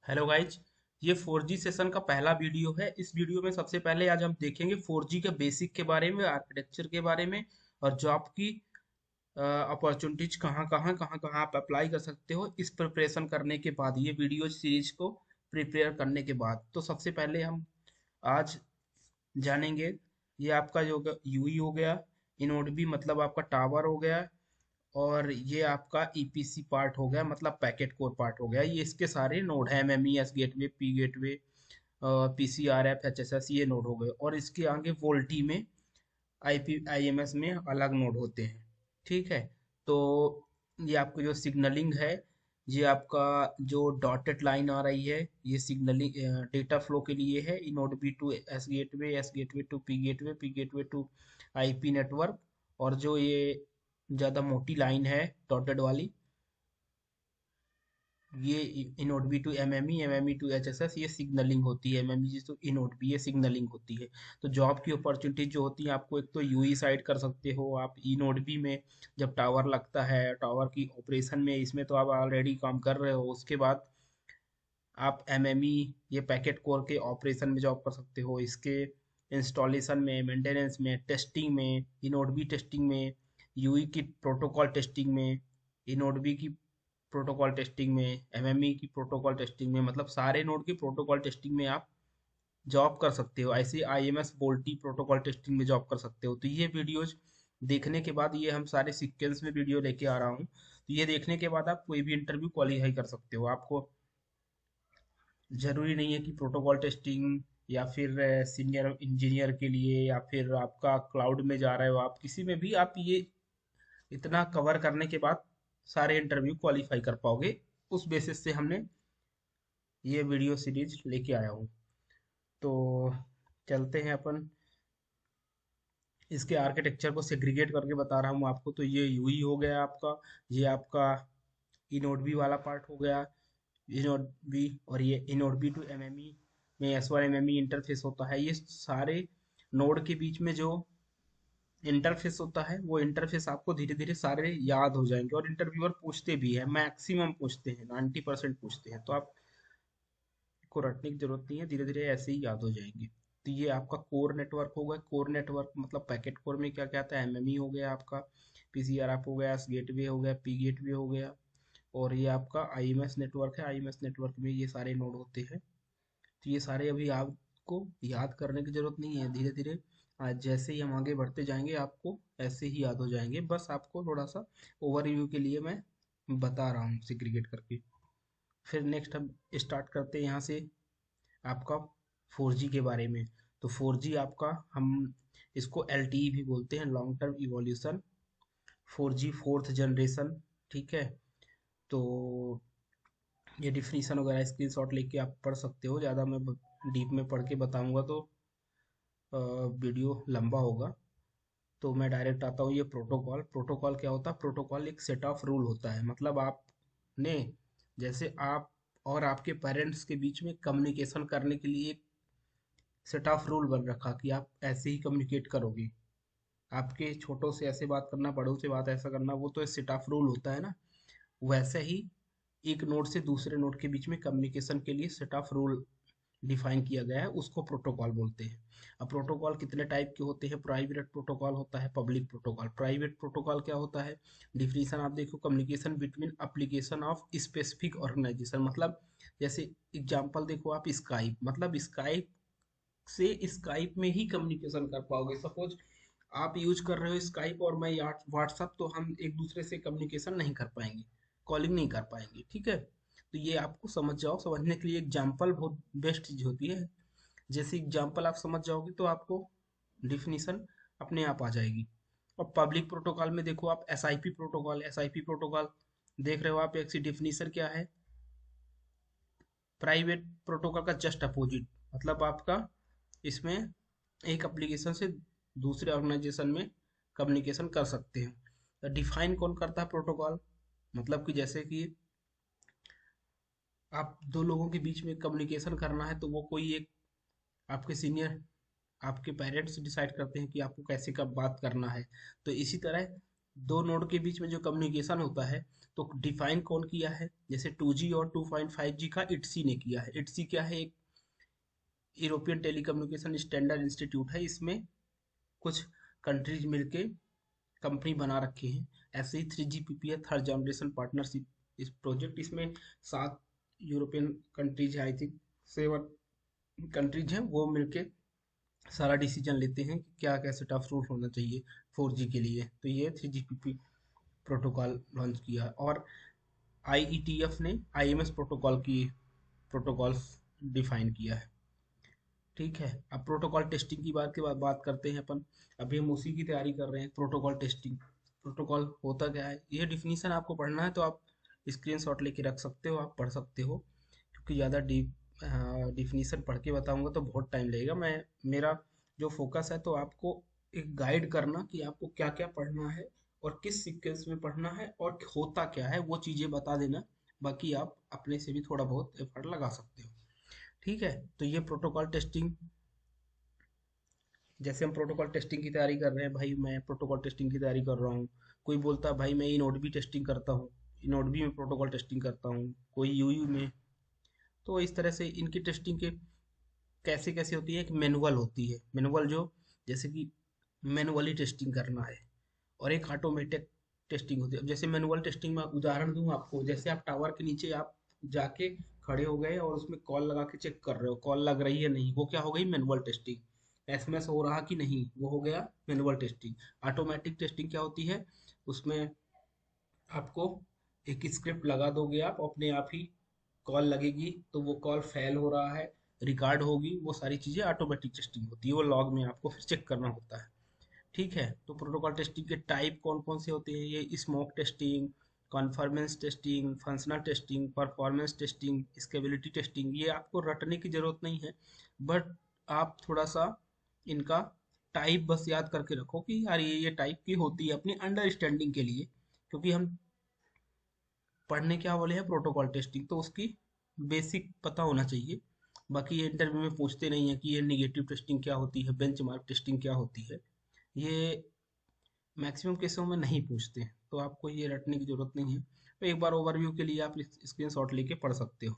Hello guys. ये 4G session का पहला वीडियो है। इस वीडियो में सबसे पहले आज हम देखेंगे 4G के बेसिक के बारे में, आर्किटेक्चर के बारे में और जॉब की अपॉर्चुनिटीज कहाँ कहाँ आप अप्लाई कर सकते हो। इस प्रिपरेशन करने के बाद, ये वीडियो सीरीज को प्रिपेयर करने के बाद, तो सबसे पहले हम आज जानेंगे। ये आपका जो यूई हो गया, इनोड भी मतलब आपका टावर हो गया, और ये आपका ईपीसी पार्ट हो गया मतलब पैकेट कोर पार्ट हो गया। ये इसके सारे नोड हैं, एमएमईएस गेटवे, पी गेटवे, पीसीआरएफ, एचएसएस, ये नोड हो गए। और इसके आगे वोल्टी में, आईपी आईएमएस में अलग नोड होते हैं। ठीक है। तो ये आपका जो सिग्नलिंग है, ये आपका जो डॉटेड लाइन आ रही है, ये सिग्नलिंग डेटा फ्लो के लिए है। E node B to S gateway to P gateway to IP network. और जो ये ज़्यादा मोटी लाइन है डॉटेड वाली, ये eNode B to MME, MME to HSS, ये सिग्नलिंग होती है। एमएमई टू इनोड बी, ये सिग्नलिंग होती है। तो जॉब की अपॉर्चुनिटीज जो होती है आपको, एक तो यूई साइड कर सकते हो आप इनोड बी में। जब टावर लगता है, टावर की ऑपरेशन में, इसमें तो आप ऑलरेडी काम कर रहे हो। उसके बाद आप एमएमई, ये पैकेट कोर के ऑपरेशन में जॉब कर सकते हो। इसके इंस्टॉलेशन में, मेंटेनेंस में, टेस्टिंग में, इनोड बी टेस्टिंग में, यूई की प्रोटोकॉल टेस्टिंग में, इनोड बी की प्रोटोकॉल टेस्टिंग में, एमएमई की प्रोटोकॉल टेस्टिंग में, मतलब सारे नोड की प्रोटोकॉल टेस्टिंग में आप जॉब कर सकते हो। ऐसे आईएमएस वोल्टी प्रोटोकॉल टेस्टिंग में जॉब कर सकते हो। तो ये वीडियोज देखने के बाद, ये हम सारे सीक्वेंस में वीडियो लेके आ रहा हूँ, तो ये देखने के बाद आप कोई भी इंटरव्यू क्वालिफाई कर सकते हो। आपको जरूरी नहीं है कि प्रोटोकॉल टेस्टिंग या फिर सीनियर इंजीनियर के लिए, या फिर आपका क्लाउड में जा रहे हो, आप किसी में भी आप ये इतना कवर करने के बाद सारे इंटरव्यू क्वालिफाई कर पाओगे। उस बेसिस से हमने ये वीडियो सीरीज लेके आया हूँ। तो चलते हैं अपन इसके आर्किटेक्चर को सेग्रीगेट करके बता रहा हूँ आपको। तो ये यूई हो गया आपका, ये आपका इनोड बी वाला पार्ट हो गया, इनोड बी। और ये इनोड बी टू एमएमई में एस वन एमएमई इंटरफेस होता है। ये सारे नोड के बीच में जो इंटरफेस होता है, वो इंटरफेस आपको धीरे धीरे सारे याद हो जाएंगे। और इंटरव्यूअर पूछते भी है, मैक्सिमम पूछते हैं, 90% पूछते हैं। तो आप को रटने की जरूरत नहीं है, धीरे धीरे ऐसे ही याद हो जाएंगे। तो ये आपका कोर नेटवर्क होगा। कोर नेटवर्क मतलब पैकेट कोर में क्या क्या आता है, एमएमई हो गया आपका, पीसीआरएफ हो गया, एस गेटवे हो गया, पी गेटवे हो गया। और ये आपका आईएमएस नेटवर्क है। आईएमएस नेटवर्क में ये सारे नोड होते हैं। तो ये सारे अभी आपको याद करने की जरूरत नहीं है, धीरे धीरे आज जैसे ही हम आगे बढ़ते जाएंगे आपको ऐसे ही याद हो जाएंगे। बस आपको थोड़ा सा ओवरव्यू के लिए मैं बता रहा हूँ सिग्रीगेट करके। फिर नेक्स्ट हम स्टार्ट करते हैं यहाँ से आपका 4G के बारे में। तो 4G आपका, हम इसको LTE भी बोलते हैं, long term evolution. 4G fourth generation. ठीक है। तो ये डिफिनीशन वगैरह स्क्रीनशॉट लेके आप पढ़ सकते हो। ज़्यादा मैं डीप में पढ़ के बताऊंगा तो वीडियो लंबा होगा। तो मैं डायरेक्ट आता हूँ। ये प्रोटोकॉल, प्रोटोकॉल क्या होता है? प्रोटोकॉल एक सेट ऑफ रूल होता है। मतलब आपने, जैसे आप और आपके पेरेंट्स के बीच में कम्युनिकेशन करने के लिए एक सेट ऑफ रूल बन रखा कि आप ऐसे ही कम्युनिकेट करोगे। आपके छोटों से ऐसे बात करना, बड़ों से बात ऐसा करना, वो तो एक सेट ऑफ रूल होता है ना। वैसे ही एक नोड से दूसरे नोड के बीच में कम्युनिकेशन के लिए सेट ऑफ रूल डिफाइन किया गया है, उसको प्रोटोकॉल बोलते हैं। अब प्रोटोकॉल कितने टाइप के होते हैं? प्राइवेट प्रोटोकॉल होता है, पब्लिक प्रोटोकॉल। प्राइवेट प्रोटोकॉल क्या होता है? डिफिनीशन आप देखो, communication between application of specific organisation. मतलब जैसे एग्जांपल देखो आप, स्काइप, मतलब स्काइप से स्काइप में ही कम्युनिकेशन कर पाओगे। सपोज आप यूज कर रहे हो स्काइप और मैं व्हाट्सअप, तो हम एक दूसरे से कम्युनिकेशन नहीं कर पाएंगे, कॉलिंग नहीं कर पाएंगे। ठीक है। तो ये आपको समझ जाओ, समझने के लिए एग्जाम्पल बहुत बेस्ट चीज होती है। जैसे एग्जाम्पल आप समझ जाओगे तो आपको डिफिनीशन अपने आप आ जाएगी। और पब्लिक प्रोटोकॉल में देखो आप, एसआईपी प्रोटोकॉल, एसआईपी प्रोटोकॉल देख रहे हो आप, एक सी डिफिनीशन क्या है? प्राइवेट प्रोटोकॉल का जस्ट अपोजिट। मतलब आपका इसमें एक एप्लीकेशन से दूसरे ऑर्गेनाइजेशन में कम्युनिकेशन कर सकते हैं। तो डिफाइन कौन करता है प्रोटोकॉल? मतलब कि जैसे कि आप दो लोगों के बीच में कम्युनिकेशन करना है, तो वो कोई एक आपके सीनियर, आपके पेरेंट्स डिसाइड करते हैं कि आपको कैसे कब बात करना है। तो इसी तरह दो नोड के बीच में जो कम्युनिकेशन होता है, तो डिफाइन कौन किया है? जैसे 2G और 2.5G का इट्सी ने किया है। इट्सी क्या है? एक यूरोपियन टेलीकम्युनिकेशन स्टैंडर्ड इंस्टीट्यूट है। इसमें कुछ कंट्रीज मिलके कंपनी बना रखी हैं। ऐसे ही 3GPP है, थर्ड जनरेशन पार्टनरशिप इस प्रोजेक्ट। इसमें 7 यूरोपियन कंट्रीज है, आई थिंक 7 कंट्रीज हैं, वो मिलके सारा डिसीजन लेते हैं कि क्या क्या सेटअप रूल होना चाहिए 4G के लिए। तो ये 3GPP प्रोटोकॉल लॉन्च किया। और IETF ने IMS प्रोटोकॉल की प्रोटोकॉल्स डिफाइन किया है। ठीक है, अब प्रोटोकॉल टेस्टिंग की बात करते हैं अपन। अभी हम उसी की तैयारी कर रहे हैं, प्रोटोकॉल टेस्टिंग। प्रोटोकॉल होता क्या है, ये डिफिनीशन आपको पढ़ना है तो आप स्क्रीनशॉट लेके रख सकते हो, आप पढ़ सकते हो। क्योंकि ज़्यादा डीप डिफिनीशन पढ़ के बताऊंगा तो बहुत टाइम लगेगा। मेरा जो फोकस है तो आपको एक गाइड करना कि आपको क्या क्या पढ़ना है और किस सीक्वेंस में पढ़ना है और होता क्या है, वो चीज़ें बता देना। बाकी आप अपने से भी थोड़ा बहुत एफर्ट लगा सकते हो। ठीक है, तो ये प्रोटोकॉल टेस्टिंग। जैसे हम प्रोटोकॉल टेस्टिंग की तैयारी कर रहे हैं, भाई मैं प्रोटोकॉल टेस्टिंग की तैयारी कर रहा हूँ। कोई बोलता है भाई मैं इनोड भी टेस्टिंग करता हूँ, इनोड भी में प्रोटोकॉल टेस्टिंग करता हूँ, कोई यूयू में। तो इस तरह से इनकी टेस्टिंग के कैसे कैसे होती है, एक मैनुअल होती है। मैनुअल जो, जैसे कि मैनुअली टेस्टिंग करना है, और एक ऑटोमेटिक टेस्टिंग होती है। अब जैसे मैनुअल टेस्टिंग में उदाहरण दूं आपको, जैसे आप टावर के नीचे आप जाके खड़े हो गए और उसमें कॉल लगा के चेक कर रहे हो, कॉल लग रही है नहीं, वो क्या हो गई? Manual testing. एसएमएस हो रहा कि नहीं, वो हो गया मैनुअल टेस्टिंग। ऑटोमेटिक टेस्टिंग क्या होती है? उसमें आपको एक स्क्रिप्ट लगा दोगे, आप अपने आप ही कॉल लगेगी, तो वो कॉल फेल हो रहा है, रिकॉर्ड होगी, वो सारी चीज़ें ऑटोमेटिक टेस्टिंग होती है। वो लॉग में आपको फिर चेक करना होता है। ठीक है, तो प्रोटोकॉल टेस्टिंग के टाइप कौन कौन से होते हैं? ये smoke testing, conformance testing, functional testing, performance testing, scalability testing. ये आपको रटने की जरूरत नहीं है, बट आप थोड़ा सा इनका टाइप बस याद करके रखो कि यार ये टाइप की होती है, अपनी अंडरस्टैंडिंग के लिए। क्योंकि हम पढ़ने क्या वाले हैं, प्रोटोकॉल टेस्टिंग, तो उसकी बेसिक पता होना चाहिए। बाकी ये इंटरव्यू में पूछते नहीं है कि ये निगेटिव टेस्टिंग क्या होती है, बेंचमार्क टेस्टिंग क्या होती है। ये मैक्सिमम केसों में नहीं पूछते, तो आपको ये रटने की जरूरत नहीं है। तो एक बार ओवरव्यू के लिए आप स्क्रीनशॉट लेके पढ़ सकते हो।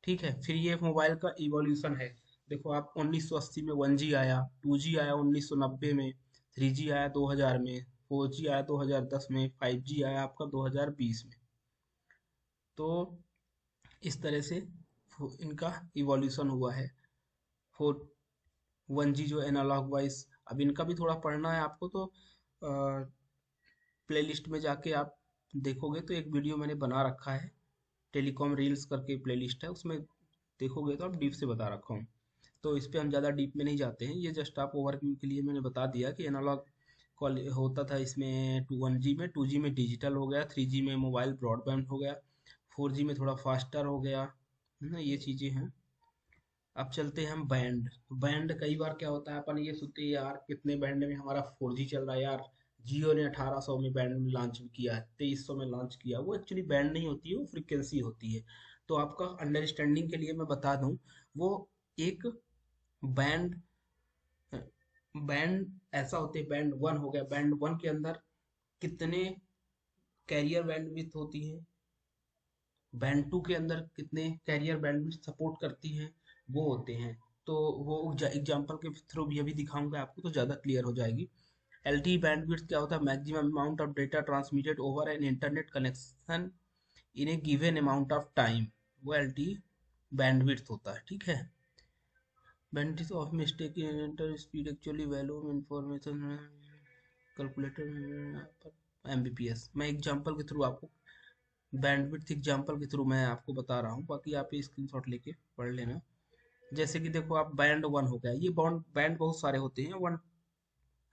ठीक है, फिर ये मोबाइल का इवोल्यूशन है। देखो आप 1980 में 1G आया, 2G आया 1990 में, 3G आया 2000 में, 4G आया 2010 में, 5G आया आपका 2020 में। तो इस तरह से इनका इवोल्यूशन हुआ है। फोर 1G जो एनालॉग वाइज, अब इनका भी थोड़ा पढ़ना है आपको, तो प्लेलिस्ट में जाके आप देखोगे तो एक वीडियो मैंने बना रखा है, टेलीकॉम रील्स करके प्लेलिस्ट है, उसमें देखोगे तो आप डीप से बता रखा हूँ। तो इस पे हम ज़्यादा डीप में नहीं जाते हैं, ये जस्ट आप ओवरव्यू के लिए मैंने बता दिया कि एनालॉग कॉल होता था इसमें 1G में, 2G में डिजिटल हो गया, 3G में मोबाइल ब्रॉडबैंड हो गया, 4G में थोड़ा फास्टर हो गया, है ना, ये चीज़ें हैं। अब चलते हैं हम बैंड। तो बैंड कई बार क्या होता है, अपन ये सोचते हैं यार कितने बैंड में हमारा 4G चल रहा है यार। जियो ने 1800 में बैंड लॉन्च किया है, 2300 में लॉन्च किया। वो एक्चुअली बैंड नहीं होती है, वो फ्रीक्वेंसी होती है। तो आपका अंडरस्टैंडिंग के लिए मैं बता दूं, वो एक बैंड बैंड ऐसा होते हैं। बैंड वन हो गया, बैंड वन के अंदर कितने कैरियर बैंडविड्थ होती है, बैंड टू के अंदर कितने कैरियर बैंडविड्थ सपोर्ट करती हैं, वो होते हैं। तो वो एग्जांपल के थ्रू भी अभी दिखाऊंगा आपको, तो ज़्यादा क्लियर हो जाएगी। LTE बैंडविड्थ क्या होता है? Maximum amount of data transmitted over an internet connection in A given amount of time, वो LTE बैंडविड्थ होता है। ठीक है, bandwidth of mistake in inter speed actually value information calculator MBPS। मैं एग्जांपल के थ्रू आपको बैंडविड्थ एग्जांपल के through मैं आपको बता रहा हूँ, बाकी आप ये स्क्रीनशॉट लेके पढ़ लेना। जैसे कि देखो आप बैंड वन हो गया, ये बॉन्ड बैंड बहुत सारे होते हैं,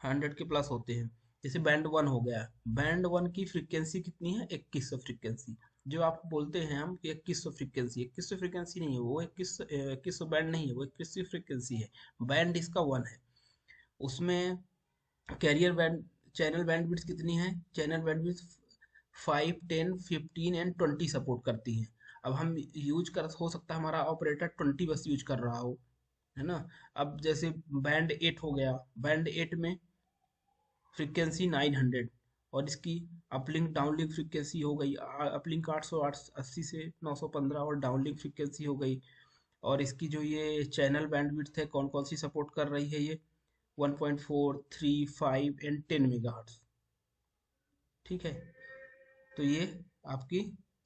100 के प्लस होते हैं। जैसे बैंड वन हो गया, बैंड वन की फ्रीक्वेंसी कितनी है? 2100 फ्रीक्वेंसी। जो आप बोलते हैं हम कि 2100 फ्रीक्वेंसी, 2100 फ्रीक्वेंसी नहीं है वो, 2100 बैंड नहीं है वो, 2100 फ्रीक्वेंसी है। बैंड इसका वन है। उसमें कैरियर बैंड, चैनल बैंडविड्थ कितनी है? चैनल बैंडविड्थ 5, 10, 15 एंड 20 सपोर्ट करती है। अब हम यूज कर, हो सकता है हमारा ऑपरेटर 20 बस यूज कर रहा हो, है ना। अब जैसे बैंड 8 हो गया, बैंड 8 में फ्रीक्वेंसी 900, और इसकी अपलिंक डाउनलिंक फ्रीक्वेंसी हो गई, अपलिंक 880 से 915 और डाउनलिंक फ्रीक्वेंसी हो गई। और इसकी जो ये चैनल बैंडविड्थ है कौन कौन सी सपोर्ट कर रही है, ये 1.4, 3, 5 एंड 10 मेगाहर्ट्ज। ठीक है, तो ये आपकी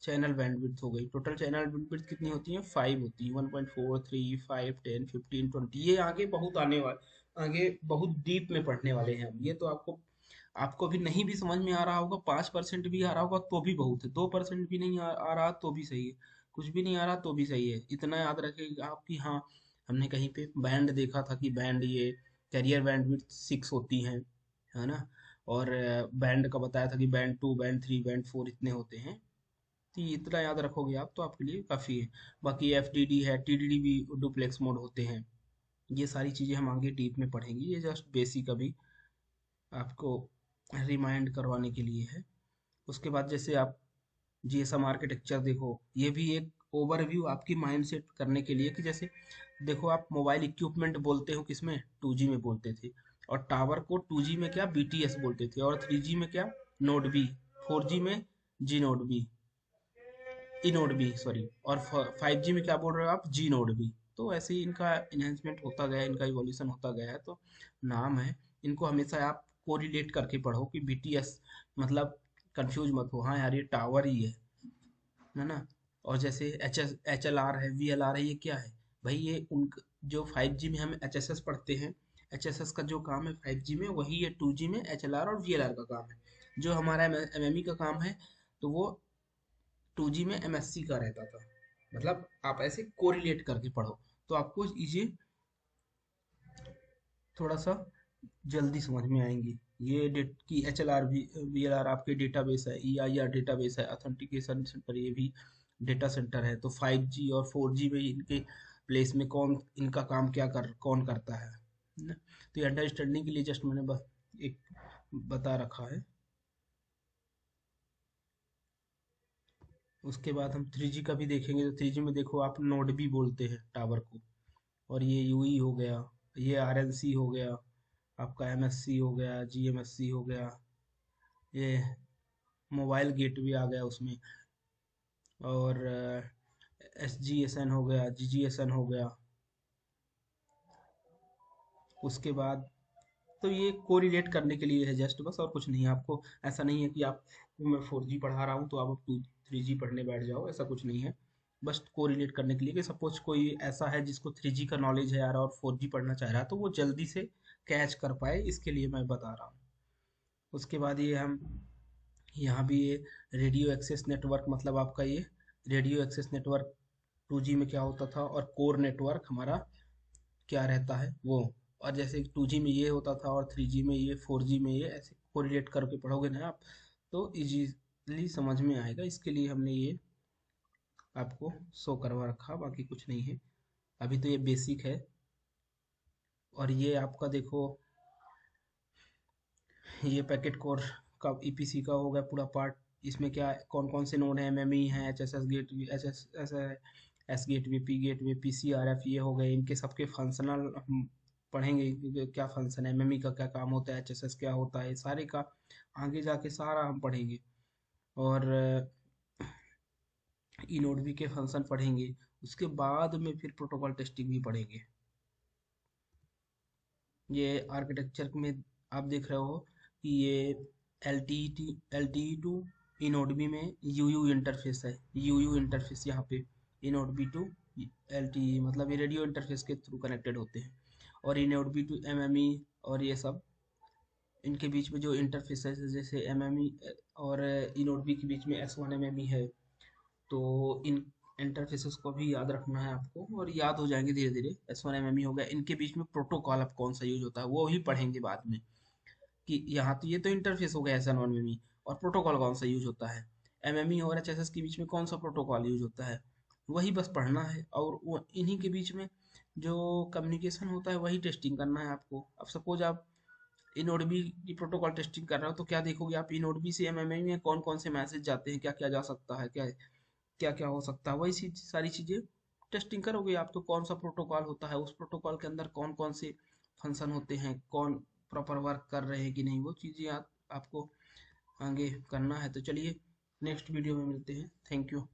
चैनल बैंडविड्थ हो गई। टोटल चैनल बैंडविड्थ कितनी होती है, 5 होती है, 1.4, 3, 5, 10, 15, 20। ये आगे बहुत आने वाले, आगे बहुत डीप में पढ़ने वाले हैं हम। ये तो आपको आपको भी नहीं भी समझ में आ रहा होगा, 5% भी आ रहा होगा तो भी बहुत है, 2% भी नहीं आ रहा तो भी सही है, कुछ भी नहीं आ रहा तो भी सही है। इतना याद रखिएगा आप कि हाँ, हमने कहीं पे बैंड देखा था कि बैंड ये कैरियर बैंडविड्थ 6 होती हैं, है ना। और बैंड का बताया था कि बैंड 2, बैंड 3, बैंड 4 इतने होते हैं। तो ये इतना याद रखोगे आप तो आपके लिए काफ़ी है। बाकी एफडीडी है, टीडीडी भी डुप्लेक्स मोड होते हैं। ये सारी चीज़ें हम आगे डीप में पढ़ेंगे, ये जस्ट बेसिक अभी आपको रिमाइंड करवाने के लिए है। उसके बाद जैसे आप जीएसएम आर्किटेक्चर देखो, ये भी एक ओवरव्यू आपकी माइंड सेट करने के लिए कि जैसे देखो आप मोबाइल इक्विपमेंट बोलते हो किसमें, 2G में बोलते थे। और टावर को 2G में क्या बीटीएस बोलते थे, और 3G में क्या नोड बी, 4G में g node B, e node B sorry, और 5G में क्या बोल रहे हो आप, जी नोड बी। तो ऐसे ही इनका इन्हेंसमेंट होता गया है, इनका इवोल्यूशन होता गया है। तो नाम है, इनको हमेशा आप कोरिलेट करके पढ़ो कि बीटीएस मतलब कंफ्यूज मत हो, हाँ यार ये टावर ही है ना। और जैसे एच एल आर है, वी एल आर है, ये क्या है भाई, ये उन जो 5G में हम एच एस एस पढ़ते हैं, एच एस एस का जो काम है 5G में वही है 2G में एच एल आर और वी एल आर का काम है। जो हमारा एम एम ई का काम है तो वो 2G में MSC का रहता था। मतलब आप ऐसे कोरिलेट करके पढ़ो तो आपको चीजें थोड़ा सा जल्दी समझ में आएंगी। ये डेट की H L R V L R आपके डेटाबेस है, ई आई आर डेटाबेस है, ऑथेंटिकेशन सेंटर ये भी डेटा सेंटर है। तो 5G और 4G में इनके प्लेस में कौन इनका काम क्या कर कौन करता है ना। तो ये अंडरस्टैंडिंग के लिए जस्ट मैंने बस एक बता रखा है। उसके बाद हम 3G का भी देखेंगे। तो 3G में देखो आप नोड भी बोलते हैं टावर को, और ये यूई हो गया, ये आरएनसी हो गया, आपका एमएससी हो गया, जीएमएससी हो गया, ये मोबाइल गेटवे आ गया उसमें, और एसजीएसएन हो गया, जीजीएसएन हो गया। उसके बाद तो ये कोरिलेट करने के लिए है जस्ट बस, और कुछ नहीं है। आपको ऐसा नहीं है कि आप मैं 4G पढ़ा रहा हूँ तो आप अब 3G पढ़ने बैठ जाओ, ऐसा कुछ नहीं है। बस कोरिलेट करने के लिए कि सपोज कोई ऐसा है जिसको 3G का नॉलेज है यार और 4G पढ़ना चाह रहा है तो वो जल्दी से कैच कर पाए, इसके लिए मैं बता रहा हूँ। उसके बाद ये हम यहाँ भी ये रेडियो एक्सेस नेटवर्क, मतलब आपका ये रेडियो एक्सेस नेटवर्क 2G में क्या होता था, और कोर नेटवर्क हमारा क्या रहता है वो। और जैसे 2G में ये होता था और 3G में ये, 4G में ये, ऐसे कोरिलेट करके पढ़ोगे ना आप तो इजीली समझ में आएगा। इसके लिए हमने ये आपको शो करवा रखा, बाकी कुछ नहीं है। अभी तो ये बेसिक है। और ये आपका देखो, ये पैकेट कोर का ईपीसी का हो गया पूरा पार्ट। इसमें क्या कौन कौन से नोड हैं, एमएमई है, HSS gate, H S S S gateway, P gateway, PCRF, ये हो गए। इनके सबके फंक्शनल हम पढ़ेंगे कि क्या फंक्शन है, एमएमई का क्या काम होता है, एचएसएस क्या होता है, सारे का आगे जाके सारा हम पढ़ेंगे। और ई नोड भी के फंक्शन पढ़ेंगे। उसके बाद में फिर प्रोटोकॉल टेस्टिंग भी पढ़ेंगे। ये आर्किटेक्चर में आप देख रहे हो कि ये एल टी ई टू इनोडबी में यू इंटरफेस है, यू इंटरफेस यहाँ पे इनोडबी टू एल टी, मतलब ये रेडियो इंटरफेस के थ्रू कनेक्टेड होते हैं। और इनोडबी टू एम एम ई, और ये सब इनके बीच में जो इंटरफेस है, जैसे एम एम ई और इनोडबी के बीच में S1 MM है। तो इन इंटरफेसेस को भी याद रखना है आपको, और याद हो जाएंगे धीरे धीरे। S1 MM हो गया, इनके बीच में प्रोटोकॉल अब कौन सा यूज होता है वो भी पढ़ेंगे बाद में। कि यहाँ तो ये तो इंटरफेस हो गया S1 MM, और प्रोटोकॉल कौन सा यूज होता है, एमएमई और एचएसएस के बीच में कौन सा प्रोटोकॉल यूज होता है, वही बस पढ़ना है। और वो इन्हीं के बीच में जो कम्युनिकेशन होता है वही टेस्टिंग करना है आपको। अब सपोज आप इनोडबी की प्रोटोकॉल टेस्टिंग कर रहे हो तो क्या देखोगे आप, इनोडबी से एमएमई में कौन कौन से मैसेज जाते हैं, क्या क्या जा सकता है, क्या क्या क्या हो सकता है, वही सारी चीजें टेस्टिंग करोगे आप। तो कौन सा प्रोटोकॉल होता है, उस प्रोटोकॉल के अंदर कौन कौन से फंक्शन होते हैं, कौन प्रॉपर वर्क कर रहे हैं कि नहीं, वो चीजें आपको आगे करना है। तो चलिए नेक्स्ट वीडियो में मिलते हैं। Thank you.